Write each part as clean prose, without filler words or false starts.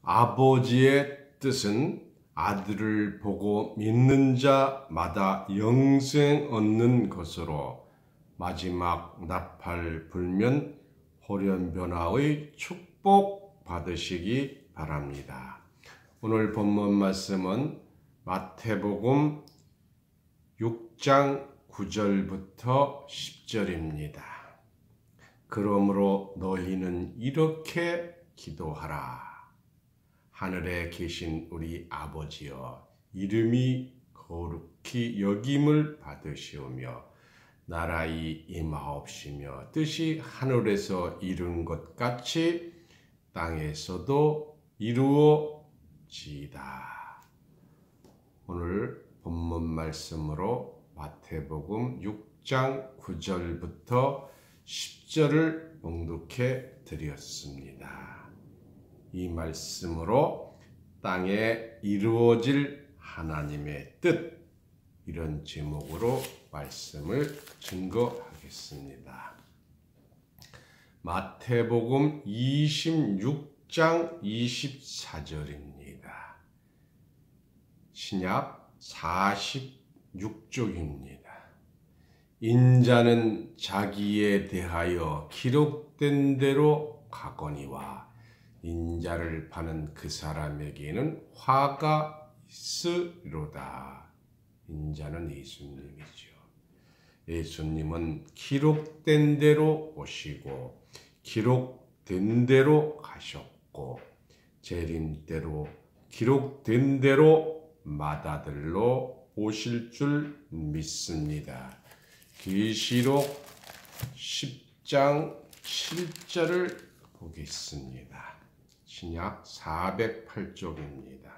아버지의 뜻은 아들을 보고 믿는 자마다 영생 얻는 것으로 마지막 나팔 불면 호련변화의 축복 받으시기 바랍니다. 오늘 본문 말씀은 마태복음 6장 9절부터 10절입니다. 그러므로 너희는 이렇게 기도하라. 하늘에 계신 우리 아버지여, 이름이 거룩히 여김을 받으시오며 나라의 임하옵시며 뜻이 하늘에서 이룬 것 같이 땅에서도 이루어지이다. 오늘 본문 말씀으로 마태복음 6장 9절부터 10절을 봉독해 드렸습니다. 이 말씀으로 땅에 이루어질 하나님의 뜻, 이런 제목으로 말씀을 증거하겠습니다. 마태복음 26장 24절입니다. 신약 46쪽입니다. 인자는 자기에 대하여 기록된 대로 가거니와 인자를 파는 그 사람에게는 화가 있으리로다. 인자는 예수님이죠. 예수님은 기록된 대로 오시고 기록된 대로 가셨고 재림대로 기록된 대로 맏아들로 오실 줄 믿습니다. 계시록 10장 7절을 보겠습니다. 신약 408쪽입니다.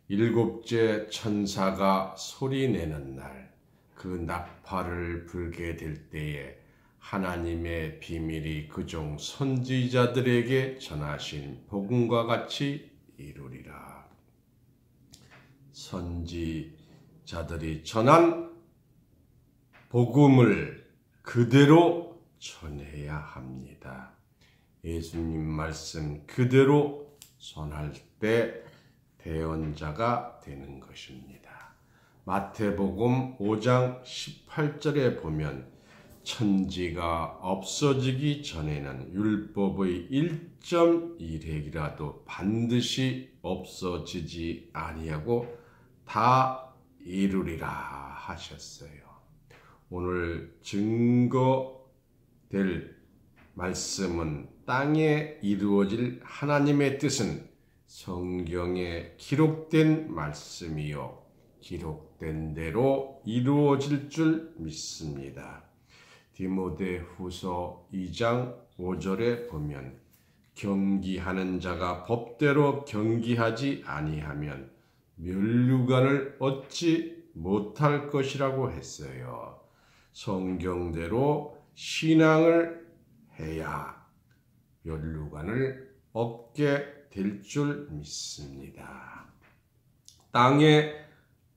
일곱째 천사가 소리내는 날, 그 나팔을 불게 될 때에 하나님의 비밀이 그종 선지자들에게 전하신 복음과 같이 이루리라. 선지자들이 전한 복음을 그대로 전해야 합니다. 예수님 말씀 그대로 전할 때 대언자가 되는 것입니다. 마태복음 5장 18절에 보면 천지가 없어지기 전에는 율법의 1.1획이라도 반드시 없어지지 아니하고 다 이루리라 하셨어요. 오늘 증거될 말씀은 땅에 이루어질 하나님의 뜻은 성경에 기록된 말씀이요 기록된 대로 이루어질 줄 믿습니다. 디모데후서 2장 5절에 보면 경기하는 자가 법대로 경기하지 아니하면 면류관을 얻지 못할 것이라고 했어요. 성경대로 신앙을 해야 면류관을 얻게 될 줄 믿습니다. 땅에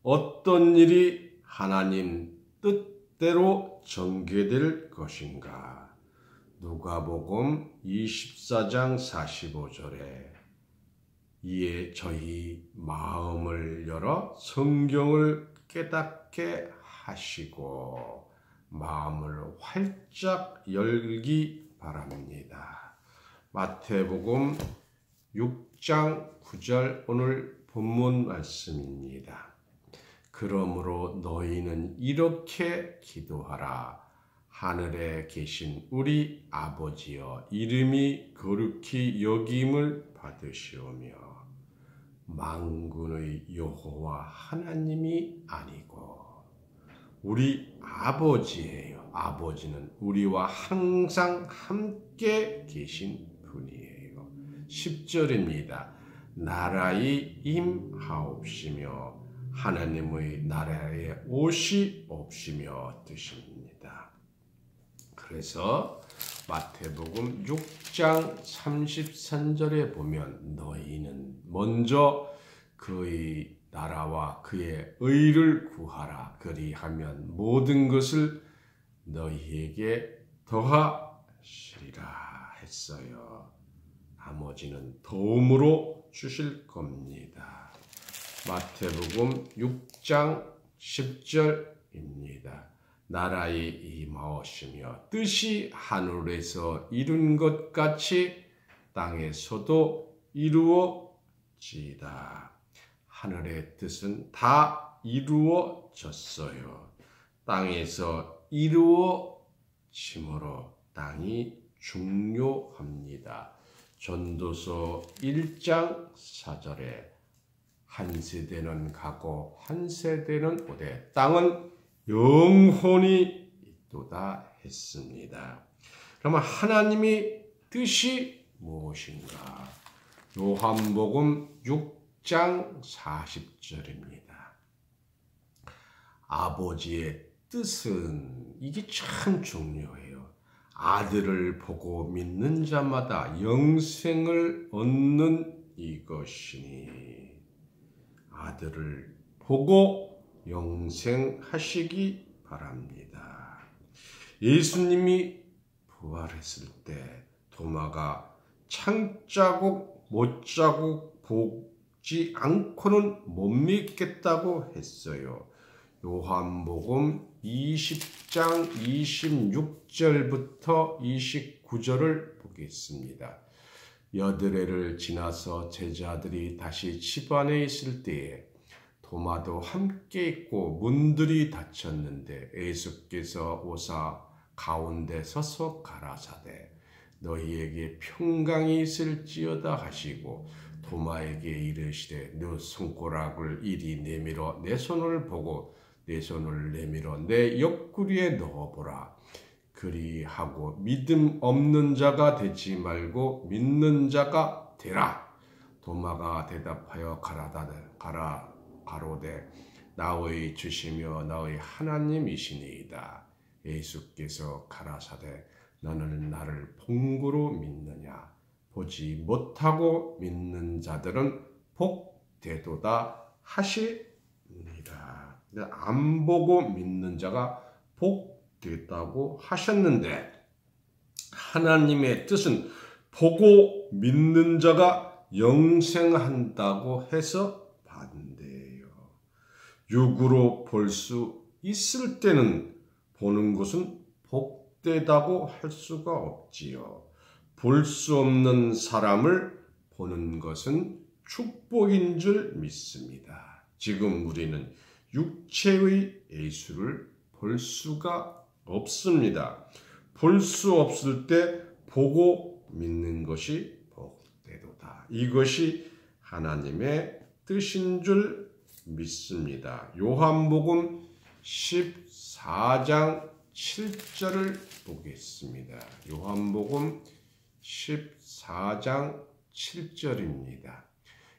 어떤 일이 하나님 뜻대로 전개될 것인가? 누가복음 24장 45절에 이에 저희 마음을 열어 성경을 깨닫게 하시고 마음을 활짝 열기 바랍니다. 마태복음 6장 9절 오늘 본문 말씀입니다. 그러므로 너희는 이렇게 기도하라. 하늘에 계신 우리 아버지여, 이름이 거룩히 여김을 받으시오며 만군의 여호와 하나님이 아니고 우리 아버지예요. 아버지는 우리와 항상 함께 계신 분이에요. 10절입니다. 나라의 임하옵시며 하나님의 나라에 옷이 없으며 뜻입니다. 그래서 마태복음 6장 33절에 보면 너희는 먼저 그의 나라와 그의 의를 구하라. 그리하면 모든 것을 너희에게 더하시리라 했어요. 나머지는 도움으로 복 주실 겁니다. 마태복음 6장 10절입니다. 나라의 임하오시며 뜻이 하늘에서 이룬 것 같이 땅에서도 이루어지이다. 하늘의 뜻은 다 이루어졌어요. 땅에서 이루어짐으로 땅이 중요합니다. 전도서 1장 4절에 한 세대는 가고 한 세대는 오되 땅은 영원히 있도다 했습니다. 그러면 하나님의 뜻이 무엇인가? 요한복음 6장 40절입니다. 아버지의 뜻은 이게 참 중요해요. 아들을 보고 믿는 자마다 영생을 얻는 이것이니 아들을 보고 영생하시기 바랍니다. 예수님이 부활했을 때 도마가 창자국 못자국 보지 않고는 못 믿겠다고 했어요. 요한복음 20장 26절부터 29절을 보겠습니다. 여드레를 지나서 제자들이 다시 집 안에 있을 때에 도마도 함께 있고 문들이 닫혔는데 예수께서 오사 가운데 서서 가라사대 너희에게 평강이 있을지어다 하시고 도마에게 이르시되 너 손가락을 이리 내밀어 내 손을 보고 내 손을 내밀어 내 옆구리에 넣어보라. 그리하고 믿음 없는 자가 되지 말고 믿는 자가 되라. 도마가 대답하여 가로되 나의 주시며 나의 하나님이시니이다. 예수께서 가라사대 너는 나를 본고로 믿느냐? 보지 못하고 믿는 자들은 복되도다 하시니라. 안 보고 믿는 자가 복됐다고 하셨는데 하나님의 뜻은 보고 믿는 자가 영생한다고 해서 반대예요. 육으로 볼 수 있을 때는 보는 것은 복되다고 할 수가 없지요. 볼 수 없는 사람을 보는 것은 축복인 줄 믿습니다. 지금 우리는 육체의 예수를 볼 수가 없습니다. 볼 수 없을 때 보고 믿는 것이 복되도다. 이것이 하나님의 뜻인 줄 믿습니다. 요한복음 14장 7절을 보겠습니다. 요한복음 14장 7절입니다.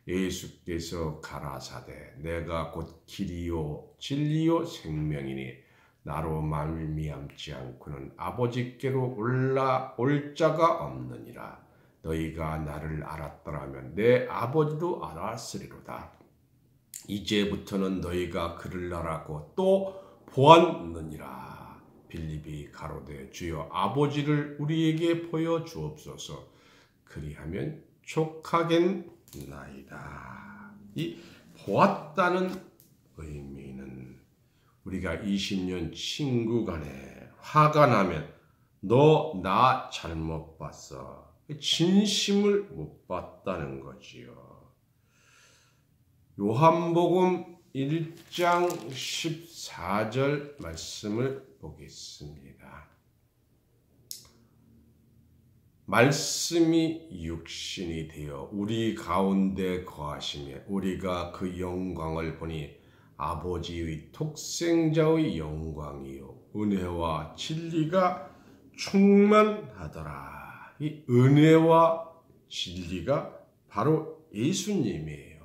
예수께서 가라사대 내가 곧 길이요 진리요 생명이니 나로 말미암지 않고는 아버지께로 올라올 자가 없느니라. 너희가 나를 알았더라면 내 아버지도 알았으리로다. 이제부터는 너희가 그를 알았고 또 보았느니라. 빌립이 가로되 주여 아버지를 우리에게 보여주옵소서. 그리하면 족하겠나이다. 이 보았다는 의미는 우리가 20년 친구 간에 화가 나면 너 나 잘못 봤어. 진심을 못 봤다는 거지요. 요한복음 1장 14절 말씀을 보겠습니다. 말씀이 육신이 되어 우리 가운데 거하시며 우리가 그 영광을 보니 아버지의 독생자의 영광이요 은혜와 진리가 충만하더라. 이 은혜와 진리가 바로 예수님이에요.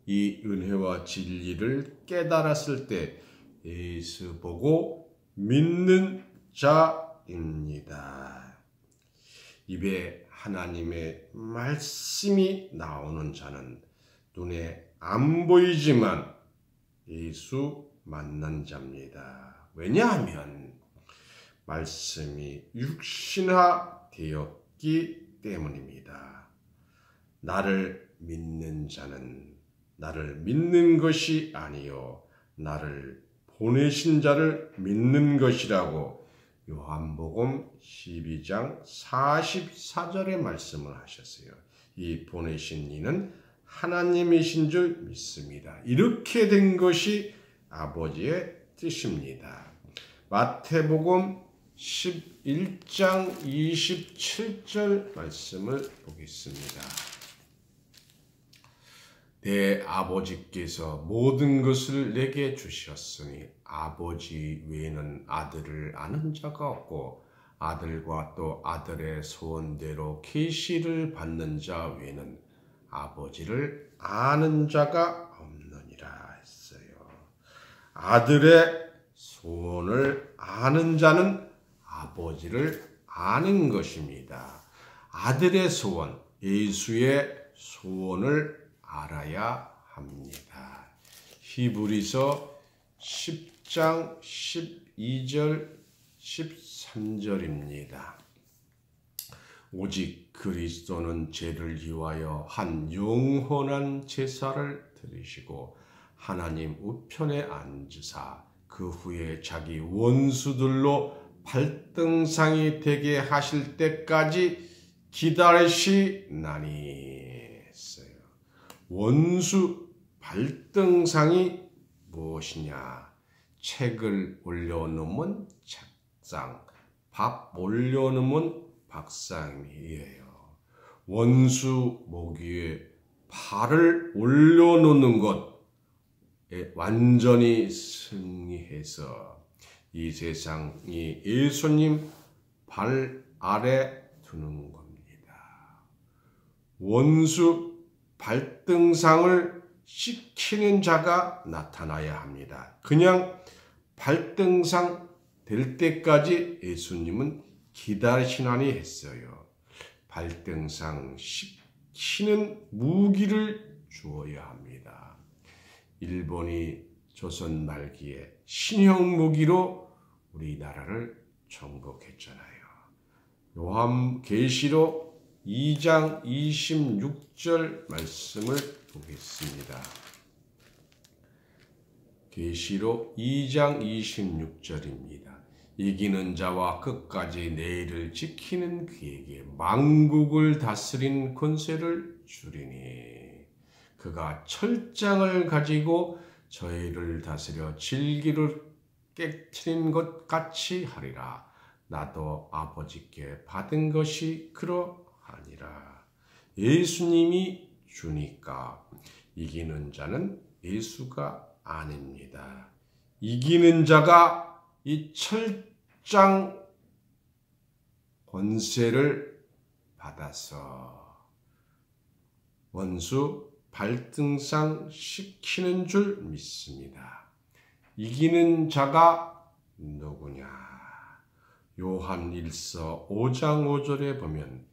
이 은혜와 진리를 깨달았을 때 예수 보고 믿는 자입니다. 입에 하나님의 말씀이 나오는 자는 눈에 안 보이지만 예수 만난 자입니다. 왜냐하면 말씀이 육신화 되었기 때문입니다. 나를 믿는 자는 나를 믿는 것이 아니요 나를 보내신 자를 믿는 것이라고 요한복음 12장 44절에 말씀을 하셨어요. 이 보내신 이는 하나님이신 줄 믿습니다. 이렇게 된 것이 아버지의 뜻입니다. 마태복음 11장 27절 말씀을 보겠습니다. 내 아버지께서 모든 것을 내게 주셨으니 아버지 외에는 아들을 아는 자가 없고 아들과 또 아들의 소원대로 계시를 받는 자 외에는 아버지를 아는 자가 없느니라 했어요. 아들의 소원을 아는 자는 아버지를 아는 것입니다. 아들의 소원, 예수의 소원을 알아야 합니다. 히브리서 10장 12절 13절입니다. 오직 그리스도는 죄를 위하여 한 영원한 제사를 드리시고 하나님 우편에 앉으사 그 후에 자기 원수들로 발등상이 되게 하실 때까지 기다리시나니 했어요. 원수 발등상이 무엇이냐? 책을 올려놓으면 책상, 밥 올려놓으면 밥상이에요. 원수 목 위에 발을 올려놓는 것에 완전히 승리해서 이 세상이 예수님 발 아래 두는 겁니다. 원수 발등상을 시키는 자가 나타나야 합니다. 그냥 발등상 될 때까지 예수님은 기다리시나니 했어요. 발등상 시키는 무기를 주어야 합니다. 일본이 조선 말기에 신형 무기로 우리나라를 정복했잖아요. 요한계시록 2장 26절 말씀을 보겠습니다. 계시록 2장 26절입니다. 이기는 자와 끝까지 내일을 지키는 그에게 만국을 다스린 권세를 주리니 그가 철장을 가지고 저희를 다스려 진리를 깨트린 것 같이 하리라. 나도 아버지께 받은 것이 그러하니라. 예수님이 주니까 이기는 자는 예수가 아닙니다. 이기는 자가 이 철장 권세를 받아서 원수 발등상 시키는 줄 믿습니다. 이기는 자가 누구냐? 요한 1서 5장 5절에 보면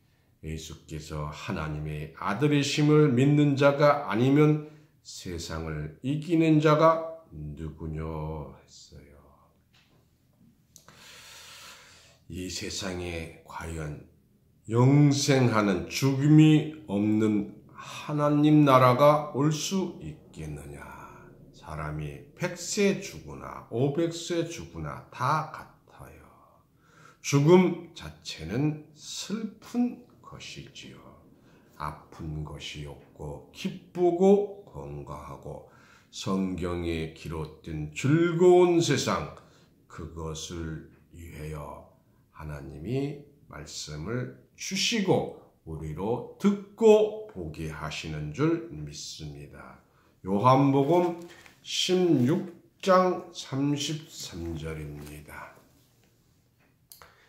예수께서 하나님의 아들이심을 믿는 자가 아니면 세상을 이기는 자가 누구냐 했어요. 이 세상에 과연 영생하는 죽음이 없는 하나님 나라가 올 수 있겠느냐? 사람이 100세 죽으나 500세 죽으나 다 같아요. 죽음 자체는 슬픈 것이지요. 아픈 것이 없고 기쁘고 건강하고 성경에 기록된 즐거운 세상, 그것을 위하여 하나님이 말씀을 주시고 우리로 듣고 보게 하시는 줄 믿습니다. 요한복음 16장 33절입니다.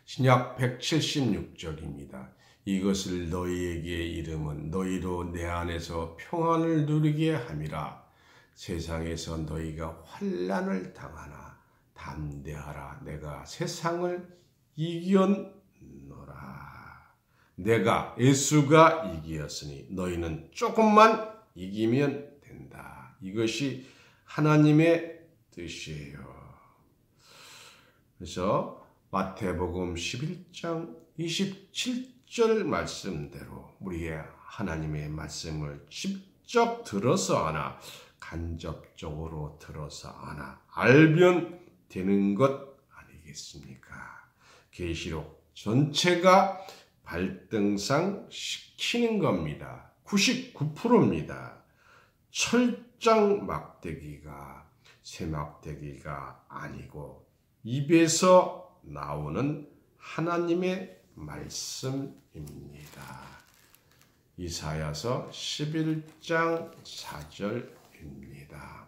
신약 176절입니다. 이것을 너희에게 이름은 너희로 내 안에서 평안을 누리게 함이라. 세상에서 너희가 환난을 당하나 담대하라. 내가 세상을 이겼노라. 내가 예수가 이기었으니 너희는 조금만 이기면 된다. 이것이 하나님의 뜻이에요. 그래서 마태복음 11장 27절 말씀대로 우리의 하나님의 말씀을 직접 들어서 하나 간접적으로 들어서 하나 알면 되는 것 아니겠습니까? 계시록 전체가 발등상 시키는 겁니다. 99%입니다. 철장 막대기가 새 막대기가 아니고 입에서 나오는 하나님의 말씀입니다. 이사야서 11장 4절입니다.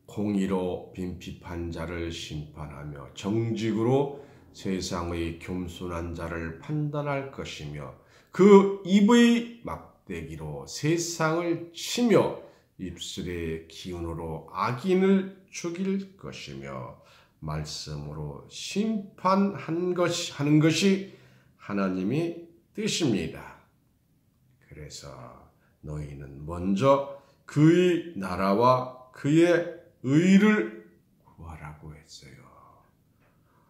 공의로 빈핍한 자를 심판하며 정직으로 세상의 겸손한 자를 판단할 것이며 그 입의 막대기로 세상을 치며 입술의 기운으로 악인을 죽일 것이며 말씀으로 심판하는 것이 하나님의 뜻입니다. 그래서 너희는 먼저 그의 나라와 그의 의를 구하라고 했어요.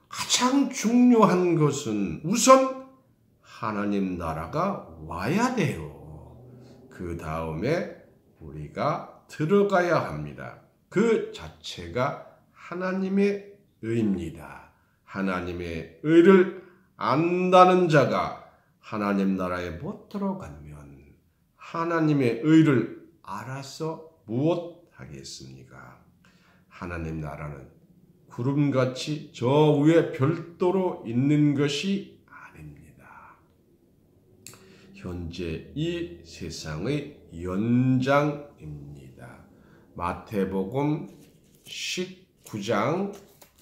가장 중요한 것은 우선 하나님 나라가 와야 돼요. 그 다음에 우리가 들어가야 합니다. 그 자체가 하나님의 의입니다. 하나님의 의를 안다는 자가 하나님 나라에 못 들어가면 하나님의 의를 알아서 무엇 하겠습니까? 하나님 나라는 구름같이 저 위에 별도로 있는 것이 아닙니다. 현재 이 세상의 연장입니다. 마태복음 19장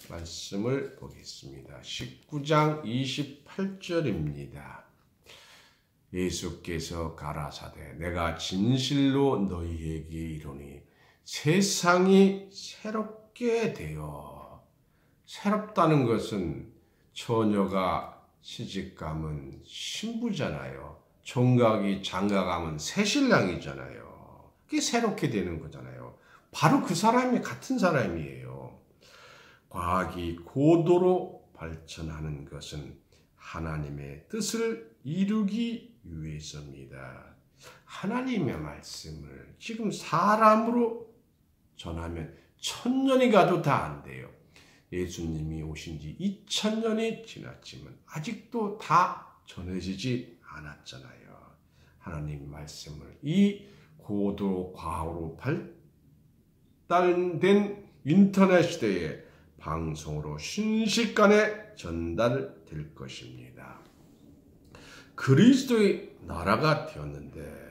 말씀을 보겠습니다. 19장 28절입니다. 예수께서 가라사대 내가 진실로 너희에게 이르노니 세상이 새롭게 되어 새롭다는 것은 처녀가 시집가면 신부잖아요. 총각이 장가가면 새신랑이잖아요. 그게 새롭게 되는 거잖아요. 바로 그 사람이 같은 사람이에요. 과학이 고도로 발전하는 것은 하나님의 뜻을 이루기 위해서입니다. 하나님의 말씀을 지금 사람으로 전하면 1000년이 가도 다 안 돼요. 예수님이 오신 지 2000년이 지났지만 아직도 다 전해지지 않았잖아요. 하나님 말씀을 이 고도 과학으로 발달된 인터넷 시대에 방송으로 순식간에 전달될 것입니다. 그리스도의 나라가 되었는데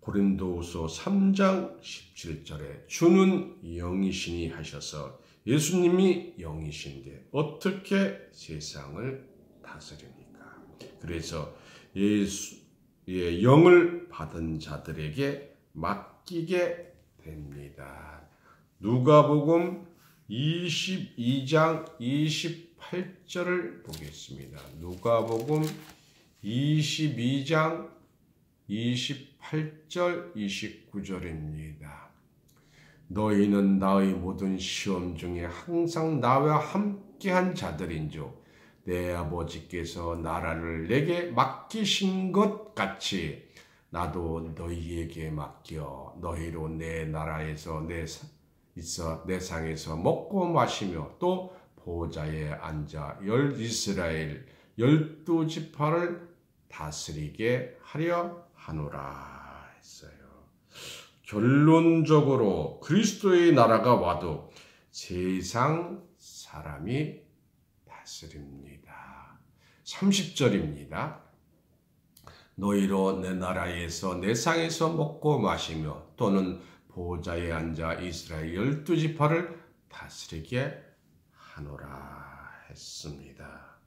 고린도후서 3장 17절에 주는 영이시니 하셔서 예수님이 영이신데 어떻게 세상을 다스립니까? 그래서 예수의 영을 받은 자들에게 맡기게 됩니다. 누가복음 22장 28절을 보겠습니다. 누가복음 22장 28절 29절입니다. 너희는 나의 모든 시험 중에 항상 나와 함께한 자들인즉 내 아버지께서 나라를 내게 맡기신 것 같이 나도 너희에게 맡겨 너희로 내 나라에서 내 상에서 먹고 마시며 또 보좌에 앉아 이스라엘 12지파를 다스리게 하려 하노라 했어요. 결론적으로 그리스도의 나라가 와도 세상 사람이 다스립니다. 30절입니다. 너희로 내 나라에서 내 상에서 먹고 마시며 또는 보좌에 앉아 이스라엘 12지파를 다스리게 하노라 했습니다.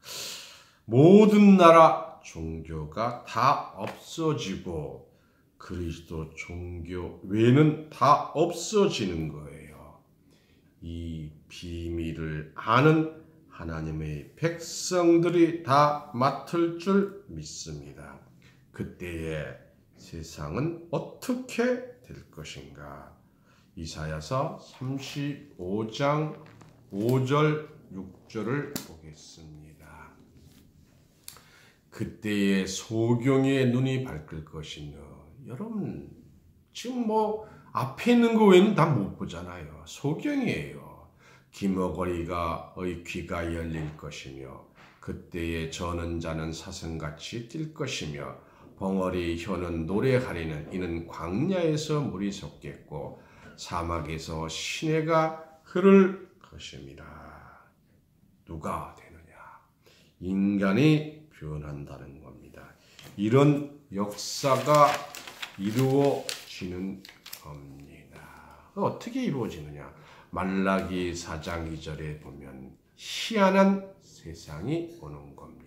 모든 나라 종교가 다 없어지고 그리스도 종교 외에는 다 없어지는 거예요. 이 비밀을 아는 하나님의 백성들이 다 맡을 줄 믿습니다. 그때에 세상은 어떻게 될 것인가? 이사야서 35장 5절 6절을 보겠습니다. 그때의 소경의 눈이 밝을 것이며, 여러분 지금 앞에 있는 거 외에는 다 못 보잖아요. 소경이에요. 기머거리가의 귀가 열릴 것이며, 그때에 저는 자는 사슴같이 뛸 것이며, 벙어리 혀는 노래하리는 이는 광야에서 물이 솟겠고 사막에서 시내가 흐를 것입니다. 누가 되느냐? 인간이 변한다는 겁니다. 이런 역사가 이루어지는 겁니다. 어떻게 이루어지느냐? 말라기 4장 2절에 보면 희한한 세상이 오는 겁니다.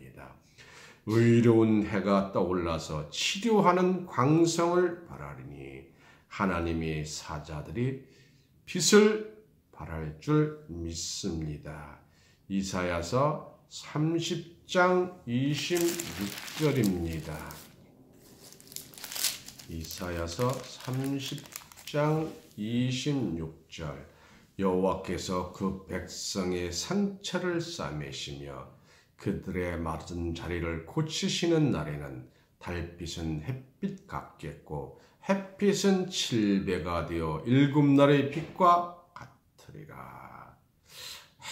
의로운 해가 떠올라서 치료하는 광성을 바라리니 하나님의 사자들이 빛을 발할 줄 믿습니다. 이사야서 30장 26절입니다. 이사야서 30장 26절. 여호와께서 그 백성의 상처를 싸매시며 그들의 마른 자리를 고치시는 날에는 달빛은 햇빛 같겠고 햇빛은 7배가 되어 7날의 빛과 같으리라.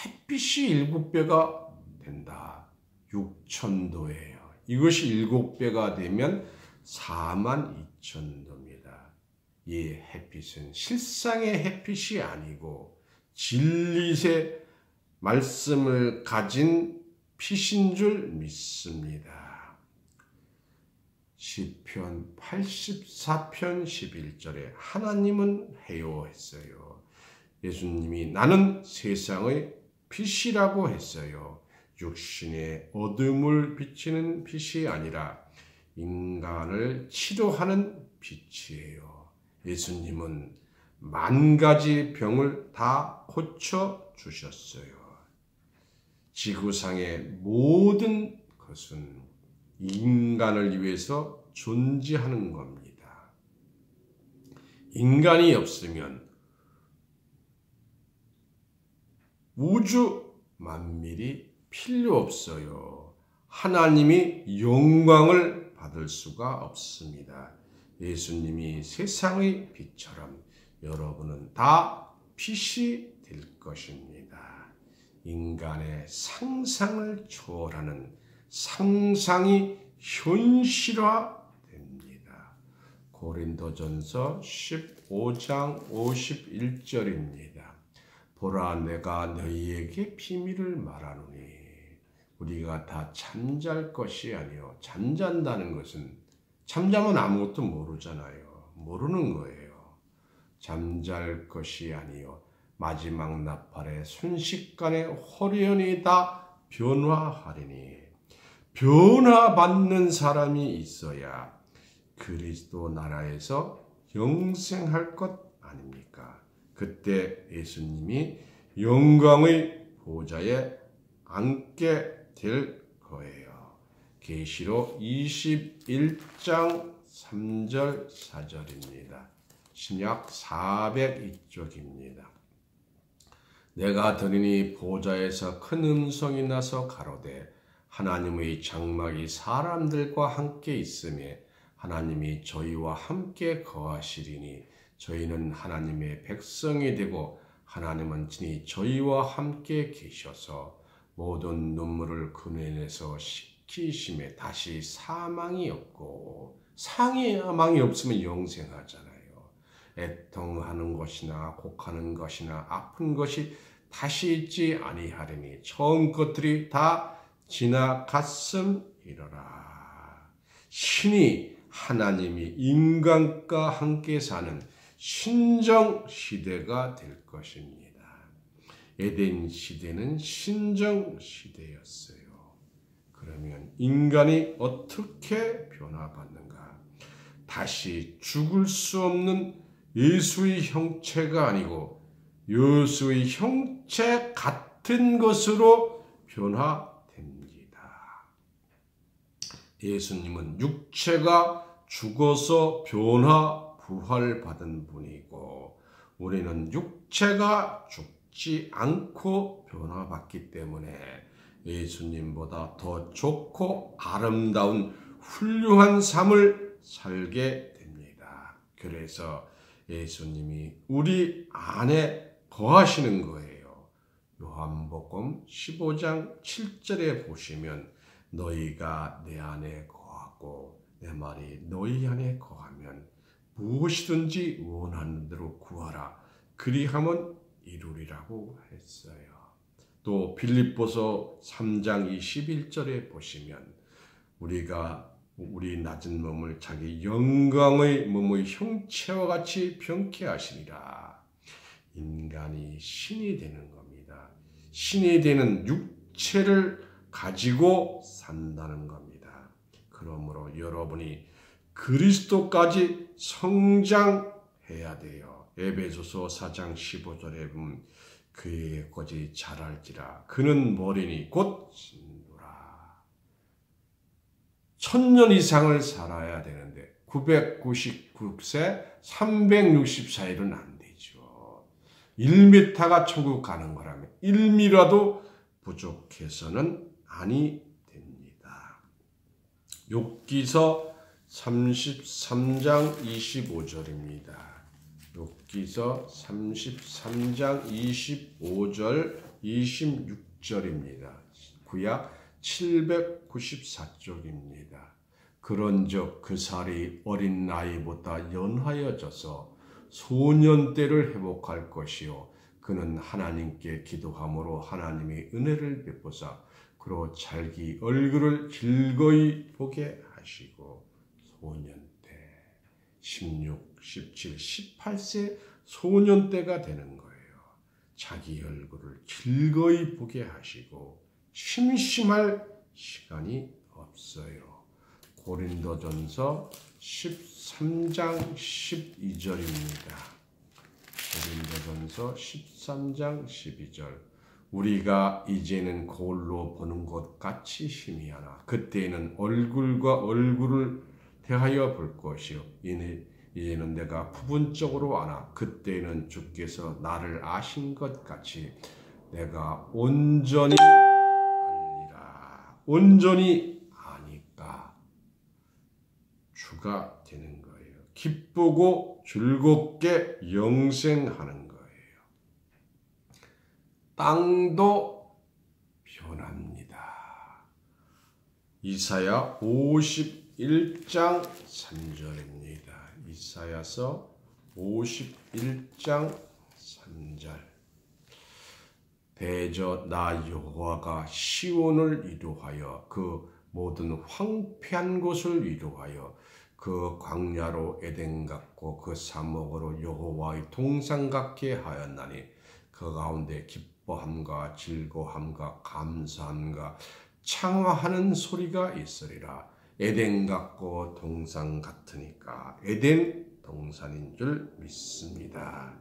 햇빛이 7배가 된다. 6,000도예요. 이것이 7배가 되면 42,000도입니다. 이 햇빛은 실상의 햇빛이 아니고 진리의 말씀을 가진 빛인 줄 믿습니다. 시편 84편 11절에 하나님은 해요 했어요. 예수님이 나는 세상의 빛이라고 했어요. 육신의 어둠을 비치는 빛이 아니라 인간을 치료하는 빛이에요. 예수님은 10,000가지 병을 다 고쳐주셨어요. 지구상의 모든 것은 인간을 위해서 존재하는 겁니다. 인간이 없으면 우주 만밀이 필요 없어요. 하나님이 영광을 받을 수가 없습니다. 예수님이 세상의 빛처럼 여러분은 다 빛이 될 것입니다. 인간의 상상을 초월하는 상상이 현실화됩니다. 고린도전서 15장 51절입니다. 보라 내가 너희에게 비밀을 말하노니 우리가 다 잠잘 것이 아니요. 잠잔다는 것은 잠자면 아무것도 모르잖아요. 모르는 거예요. 잠잘 것이 아니요. 마지막 나팔에 순식간에 호련히 다 변화하리니 변화받는 사람이 있어야 그리스도 나라에서 영생할 것 아닙니까? 그때 예수님이 영광의 보좌에 앉게 될 거예요. 계시록 21장 3절 4절입니다. 신약 402쪽입니다. 내가 들으니 보좌에서 큰 음성이 나서 가로되 하나님의 장막이 사람들과 함께 있음에 하나님이 저희와 함께 거하시리니 저희는 하나님의 백성이 되고 하나님은 친히 저희와 함께 계셔서 모든 눈물을 그늘에서 씻기심에 다시 사망이 없고 사망이 없으면 영생하잖아요. 애통하는 것이나 곡하는 것이나 아픈 것이 다시 있지 아니하리니 처음 것들이 다 지나갔음이로라. 신이 하나님이 인간과 함께 사는 신정 시대가 될 것입니다. 에덴 시대는 신정 시대였어요. 그러면 인간이 어떻게 변화받는가? 다시 죽을 수 없는 예수의 형체가 아니고 예수의 형체 같은 것으로 변화됩니다. 예수님은 육체가 죽어서 부활받은 분이고 우리는 육체가 죽지 않고 변화받기 때문에 예수님보다 더 좋고 아름다운 훌륭한 삶을 살게 됩니다. 그래서 예수님이 우리 안에 거하시는 거예요. 요한복음 15장 7절에 보시면 너희가 내 안에 거하고 내 말이 너희 안에 거하면 무엇이든지 원하는 대로 구하라. 그리하면 이루리라고 했어요. 또 빌립보서 3장 21절에 보시면 우리가 우리 낮은 몸을 자기 영광의 몸의 형체와 같이 병케 하시리라. 인간이 신이 되는 겁니다. 신이 되는 육체를 가지고 산다는 겁니다. 그러므로 여러분이 그리스도까지 성장해야 돼요. 에베소서 4장 15절에 보면 그의 것이 자랄지라 그는 머리니 곧 진노라. 1000년 이상을 살아야 되는데 999세 364일은 안 되죠. 1m가 천국 가는 거라면 1미라도 부족해서는 아니 됩니다. 욥기서 33장 25절입니다. 욥기서 33장 25절 26절입니다. 구약 794쪽입니다. 그런즉 그 살이 어린 나이보다 연하여져서 소년 때를 회복할 것이요 그는 하나님께 기도함으로 하나님이 은혜를 베푸사 그로 자기 얼굴을 즐거이 보게 하시고 소년 때 16, 17, 18세 소년 때가 되는 거예요. 자기 얼굴을 즐거이 보게 하시고 심심할 시간이 없어요. 고린도전서 13장 12절입니다. 고린도전서 13장 12절 우리가 이제는 거울로 보는 것 같이 희미하나 그때에는 얼굴과 얼굴을 대하여 볼 것이요 이제는 내가 부분적으로 아나 그때에는 주께서 나를 아신 것 같이 내가 온전히 알리라. 온전히 아니까 주가 되는 거예요. 기쁘고 즐겁게 영생하는 거예요. 땅도 변합니다. 이사야 51장 3절입니다. 이사야서 51장 3절 대저 나 여호와가 시온을 위로하여 그 모든 황폐한 곳을 위로하여 그 광야로 에덴 같고 그 사목으로 여호와의 동산 같게 하였나니 그 가운데 기뻐함과 즐거함과 감사함과 창화하는 소리가 있으리라. 에덴 같고 동산 같으니까 에덴 동산인 줄 믿습니다.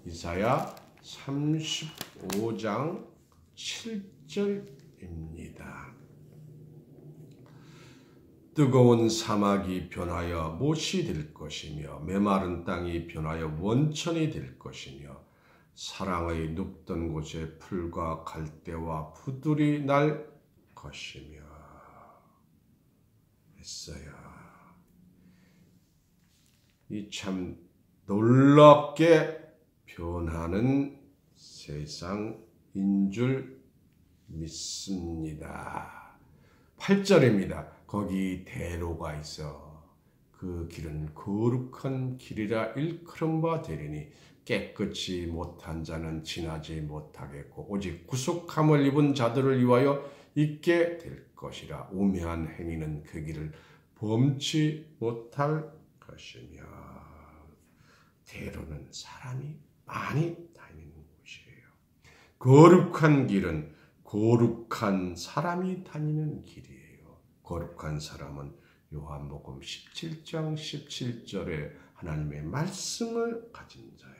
이사야 35장 7절입니다. 뜨거운 사막이 변하여 못이 될 것이며 메마른 땅이 변하여 원천이 될 것이며 사랑의 눕던 곳에 풀과 갈대와 푸들이 날 것이며 했어요. 이 참 놀랍게 변하는 세상인 줄 믿습니다. 8절입니다. 거기 대로가 있어 그 길은 거룩한 길이라 일컬음 바 되리니 깨끗이 못한 자는 지나지 못하겠고 오직 구속함을 입은 자들을 위하여 있게 될 것이라. 우매한 행위는 그 길을 범치 못할 것이며 대로는 사람이 많이 다니는 곳이에요. 거룩한 길은 거룩한 사람이 다니는 길이에요. 거룩한 사람은 요한복음 17장 17절에 하나님의 말씀을 가진 자예요.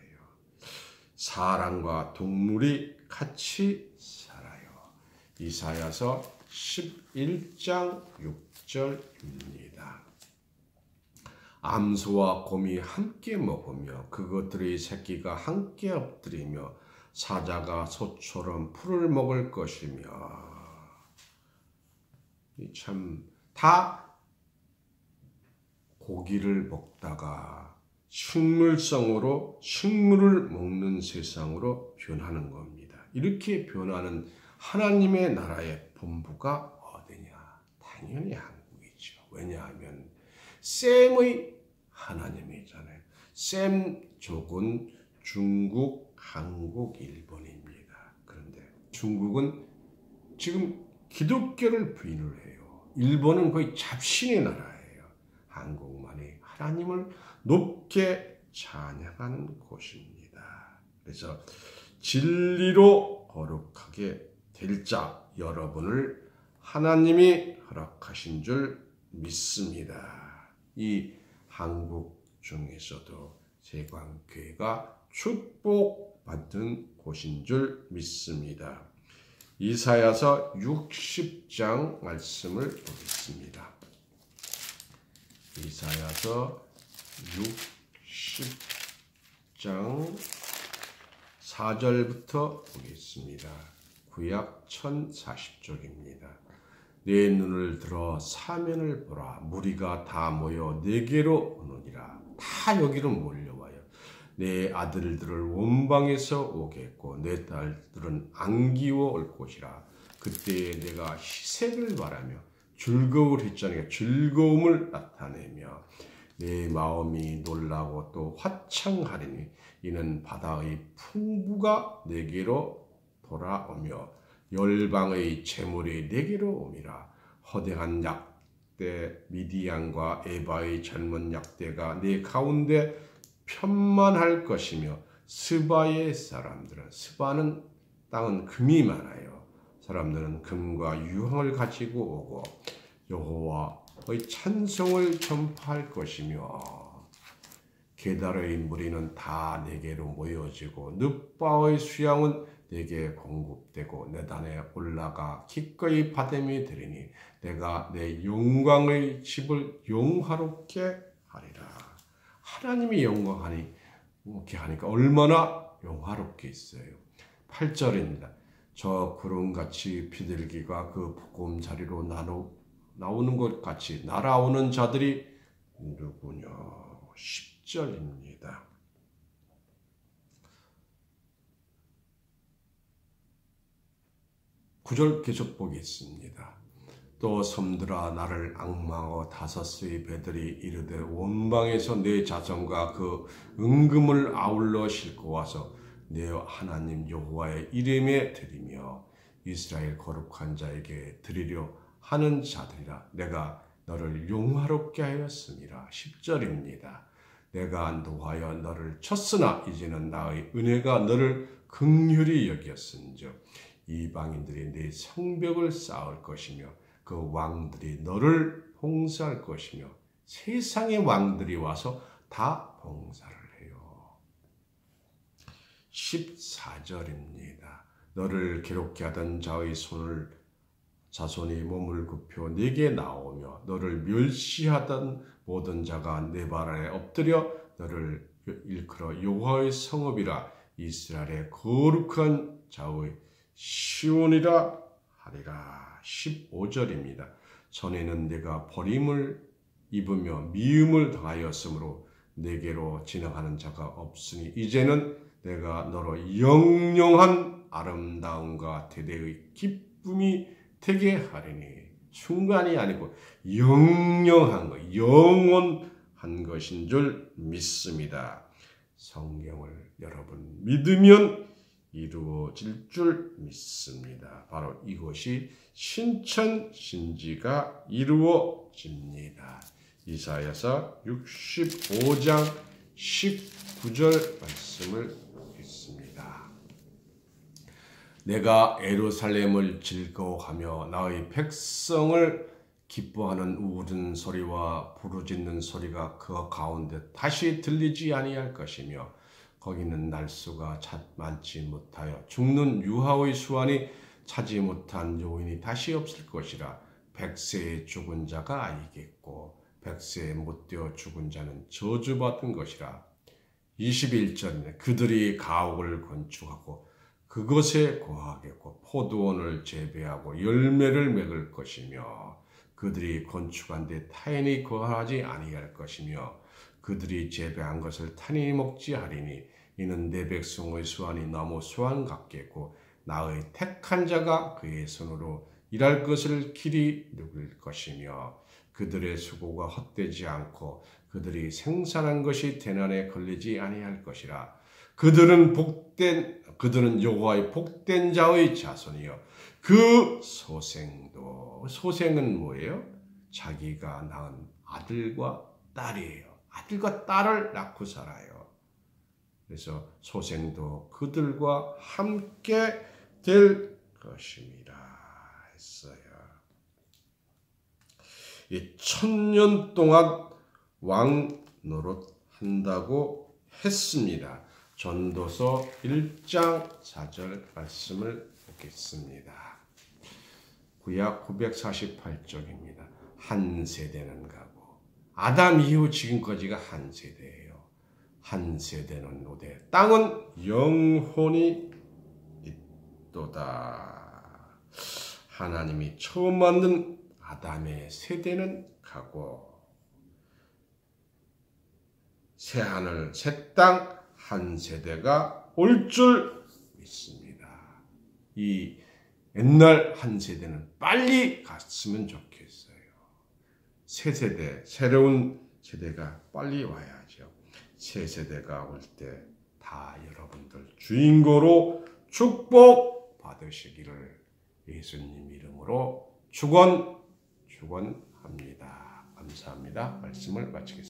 사람과 동물이 같이 살아요. 이사야서 11장 6절입니다. 암소와 곰이 함께 먹으며 그것들의 새끼가 함께 엎드리며 사자가 소처럼 풀을 먹을 것이며 참 다 고기를 먹다가 식물성으로 식물을 먹는 세상으로 변하는 겁니다. 이렇게 변하는 하나님의 나라의 본부가 어디냐? 당연히 한국이죠. 왜냐하면 셈의 하나님이잖아요. 셈족은 중국, 한국, 일본입니다. 그런데 중국은 지금 기독교를 부인을 해요. 일본은 거의 잡신의 나라예요. 한국만이 하나님을 높게 찬양하는 곳입니다. 그래서 진리로 거룩하게 될 자 여러분을 하나님이 허락하신 줄 믿습니다. 이 한국 중에서도 세광교회가 축복받은 곳인 줄 믿습니다. 이사야서 60장 말씀을 보겠습니다. 이사야서 60장 4절부터 보겠습니다. 구약 1040쪽입니다. 내 눈을 들어 사면을 보라. 무리가 다 모여 내게로 오느니라. 다 여기로 몰려와요. 내 아들들을 원방에서 오겠고 내 딸들은 안기워 올 것이라. 그때에 내가 희색을 바라며 즐거울 했잖아요. 즐거움을 나타내며 내 마음이 놀라고 또 화창하리니 이는 바다의 풍부가 내게로 돌아오며 열방의 재물이 내게로 오미라. 허대한 약대 미디안과 에바의 젊은 약대가 내 가운데 편만할 것이며 스바의 사람들은 스바는 땅은 금이 많아요. 사람들은 금과 유황을 가지고 오고 여호와의 찬송을 전파할 것이며 게달의 무리는 다 내게로 모여지고 늪바의 수양은 내게 공급되고 내 단에 올라가 기꺼이 받음이 되리니 내가 내 영광의 집을 영화롭게 하리라. 하나님이 영광하니 이렇게 하니까 얼마나 영화롭게 있어요. 8절입니다. 저 구름같이 비둘기가 그 보금자리로 나오는 것 같이 날아오는 자들이 누구냐? 10절입니다. 9절 계속 보겠습니다. 또 섬들아 나를 앙망하고 다섯의 배들이 이르되 원방에서 내 자손과 그 은금을 아울러 싣고 와서 내 하나님 여호와의 이름에 드리며 이스라엘 거룩한 자에게 드리려 하는 자들이라. 내가 너를 용화롭게 하였음이라. 10절입니다. 내가 노하여 너를 쳤으나 이제는 나의 은혜가 너를 긍휼히 여겼은즉 이방인들이 네 성벽을 쌓을 것이며 그 왕들이 너를 봉사할 것이며 세상의 왕들이 와서 다 봉사를 해요. 14절입니다. 너를 괴롭게 하던 자의 자손이 몸을 굽혀 네게 나오며 너를 멸시하던 모든 자가 내 발 아래 엎드려 너를 일컬어 여호와의 성읍이라 이스라엘의 거룩한 자의 시온이라 하리라. 15절입니다. 전에는 내가 버림을 입으며 미움을 당하였으므로 내게로 지나가는 자가 없으니 이제는 내가 너로 영영한 아름다움과 대대의 기쁨이 되게 하리니 순간이 아니고 영영한 것, 영원한 것인 줄 믿습니다. 성경을 여러분 믿으면 이루어질 줄 믿습니다. 바로 이것이 신천신지가 이루어집니다. 이사야서 65장 19절 말씀을 보겠습니다. 내가 예루살렘을 즐거워하며 나의 백성을 기뻐하는 울은 소리와 부르짖는 소리가 그 가운데 다시 들리지 아니할 것이며 거기는 날수가 많지 못하여 죽는 유하의 수완이 차지 못한 요인이 다시 없을 것이라. 100세에 죽은 자가 아니겠고 100세에 못되어 죽은 자는 저주받은 것이라. 21절에 그들이 가옥을 건축하고 그것에 거하겠고 포도원을 재배하고 열매를 맺을 것이며 그들이 건축한 데 타인이 거하지 아니할 것이며 그들이 재배한 것을 타인이 먹지 하리니 이는 내 백성의 수완이 너무 수완 같겠고 나의 택한 자가 그의 손으로 일할 것을 길이 누릴 것이며 그들의 수고가 헛되지 않고 그들이 생산한 것이 대난에 걸리지 아니할 것이라. 그들은 여호와의 복된 자의 자손이요 그 소생은 뭐예요? 자기가 낳은 아들과 딸이에요. 아들과 딸을 낳고 살아요. 그래서 소생도 그들과 함께 될 것입니다 했어요. 이 1000년 동안 왕 노릇한다고 했습니다. 전도서 1장 4절 말씀을 보겠습니다. 구약 948쪽입니다. 한 세대는 가고 아담 이후 지금까지가 한 세대예요. 한 세대는 노대 땅은 영혼이 있도다. 하나님이 처음 만든 아담의 세대는 가고 새하늘 새 땅 한 세대가 올 줄 믿습니다. 이 옛날 한 세대는 빨리 갔으면 좋겠어요. 새 세대, 새로운 세대가 빨리 와야죠. 새 세대가 올 때 다 여러분들 주인공으로 축복 받으시기를 예수님 이름으로 축원합니다. 감사합니다. 말씀을 마치겠습니다.